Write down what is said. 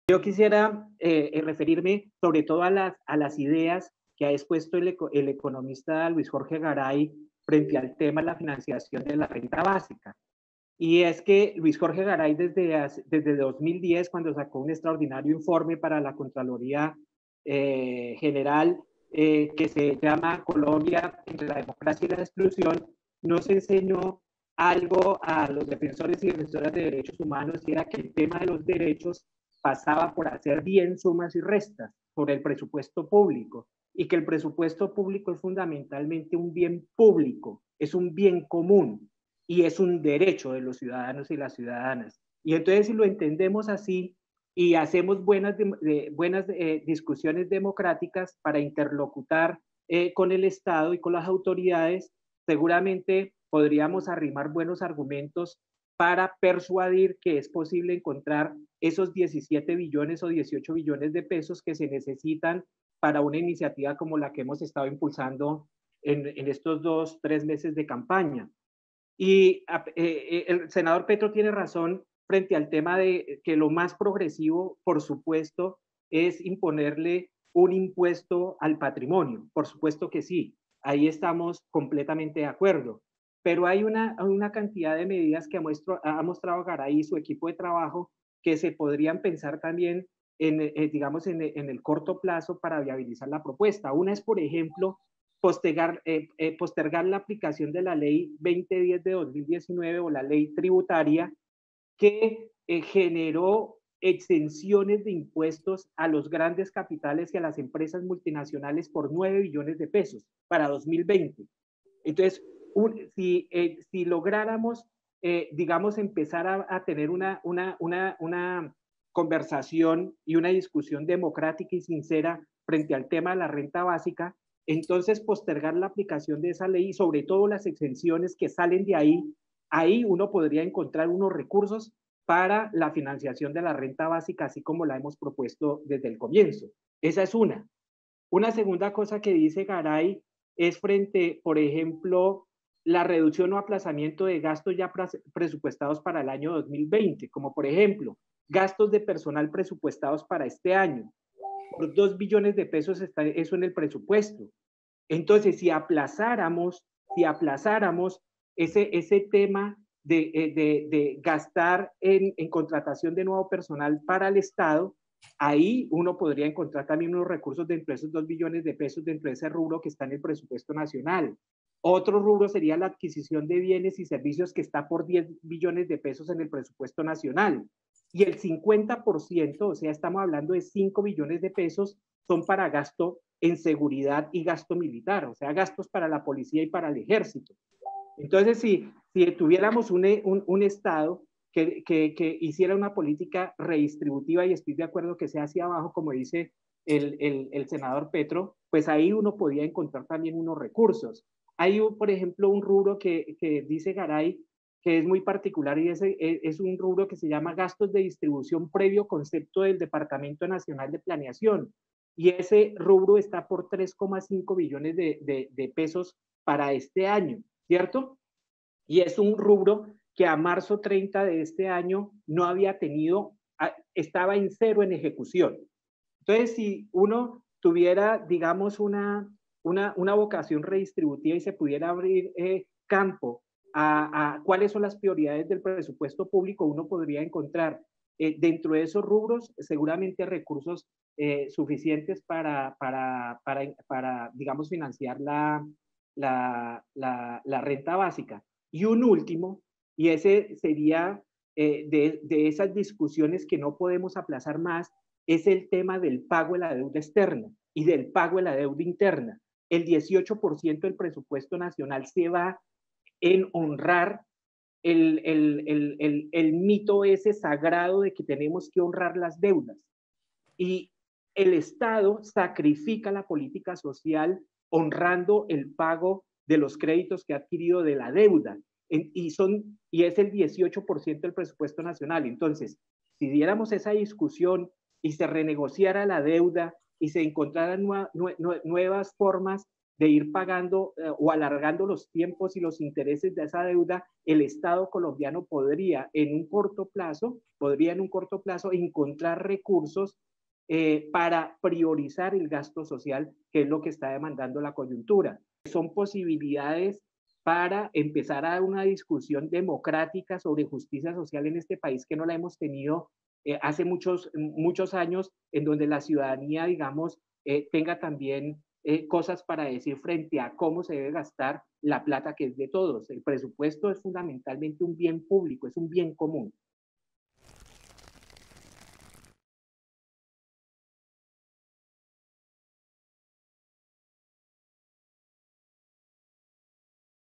Yo quisiera referirme sobre todo a las ideas que ha expuesto el economista Luis Jorge Garay frente al tema de la financiación de la renta básica. Y es que Luis Jorge Garay desde 2010, cuando sacó un extraordinario informe para la Contraloría General, que se llama Colombia entre la democracia y la exclusión, nos enseñó algo a los defensores y defensoras de derechos humanos, y era que el tema de los derechos pasaba por hacer bien sumas y restas por el presupuesto público, y que el presupuesto público es fundamentalmente un bien público, es un bien común, y es un derecho de los ciudadanos y las ciudadanas. Y entonces, si lo entendemos así y hacemos buenas discusiones democráticas para interlocutar con el Estado y con las autoridades, seguramente podríamos arrimar buenos argumentos para persuadir que es posible encontrar esos 17 billones o 18 billones de pesos que se necesitan para una iniciativa como la que hemos estado impulsando en estos 2, 3 meses de campaña. Y el senador Petro tiene razón frente al tema de que lo más progresivo, por supuesto, es imponerle un impuesto al patrimonio. Por supuesto que sí, ahí estamos completamente de acuerdo. Pero hay una cantidad de medidas que ha mostrado Garay y su equipo de trabajo que se podrían pensar también digamos, en el corto plazo para viabilizar la propuesta. Una es, por ejemplo, postergar la aplicación de la ley 2010 de 2019 o la ley tributaria que generó exenciones de impuestos a los grandes capitales y a las empresas multinacionales por 9 billones de pesos para 2020. Entonces, si lográramos, digamos, empezar a tener una conversación y una discusión democrática y sincera frente al tema de la renta básica, entonces postergar la aplicación de esa ley y sobre todo las exenciones que salen de ahí uno podría encontrar unos recursos para la financiación de la renta básica, así como la hemos propuesto desde el comienzo. Esa es una. Una segunda cosa que dice Garay es frente, por ejemplo, la reducción o aplazamiento de gastos ya presupuestados para el año 2020, como por ejemplo, gastos de personal presupuestados para este año. Por 2 billones de pesos está eso en el presupuesto. Entonces, si aplazáramos ese tema de gastar en contratación de nuevo personal para el Estado, ahí uno podría encontrar también unos recursos dentro de esos 2 billones de pesos dentro de ese rubro que está en el presupuesto nacional. Otro rubro sería la adquisición de bienes y servicios que está por 10 billones de pesos en el presupuesto nacional. Y el 50%, o sea, estamos hablando de 5 billones de pesos, son para gasto en seguridad y gasto militar, o sea, gastos para la policía y para el ejército. Entonces, si tuviéramos un Estado que hiciera una política redistributiva, y estoy de acuerdo que sea hacia abajo, como dice el senador Petro, pues ahí uno podía encontrar también unos recursos. Hay, por ejemplo, un rubro que dice Garay, que es muy particular, y es un rubro que se llama gastos de distribución previo concepto del Departamento Nacional de Planeación. Y ese rubro está por 3,5 billones de pesos para este año, ¿cierto? Y es un rubro que a marzo 30 de este año no había tenido, estaba en cero en ejecución. Entonces, si uno tuviera, digamos, una vocación redistributiva y se pudiera abrir campo a cuáles son las prioridades del presupuesto público, uno podría encontrar dentro de esos rubros seguramente recursos suficientes para, digamos, financiar la renta básica. Y un último, y ese sería de esas discusiones que no podemos aplazar más, es el tema del pago de la deuda externa y del pago de la deuda interna. El 18% del presupuesto nacional se va en honrar el mito ese sagrado de que tenemos que honrar las deudas. Y el Estado sacrifica la política social honrando el pago de los créditos que ha adquirido de la deuda. Y es el 18% del presupuesto nacional. Entonces, si diéramos esa discusión y se renegociara la deuda y se encontraran nuevas formas de ir pagando o alargando los tiempos y los intereses de esa deuda, el Estado colombiano podría en un corto plazo encontrar recursos para priorizar el gasto social, que es lo que está demandando la coyuntura. Son posibilidades para empezar a dar una discusión democrática sobre justicia social en este país que no la hemos tenido hace muchos años, en donde la ciudadanía, digamos, tenga también cosas para decir frente a cómo se debe gastar la plata que es de todos. El presupuesto es fundamentalmente un bien público, es un bien común.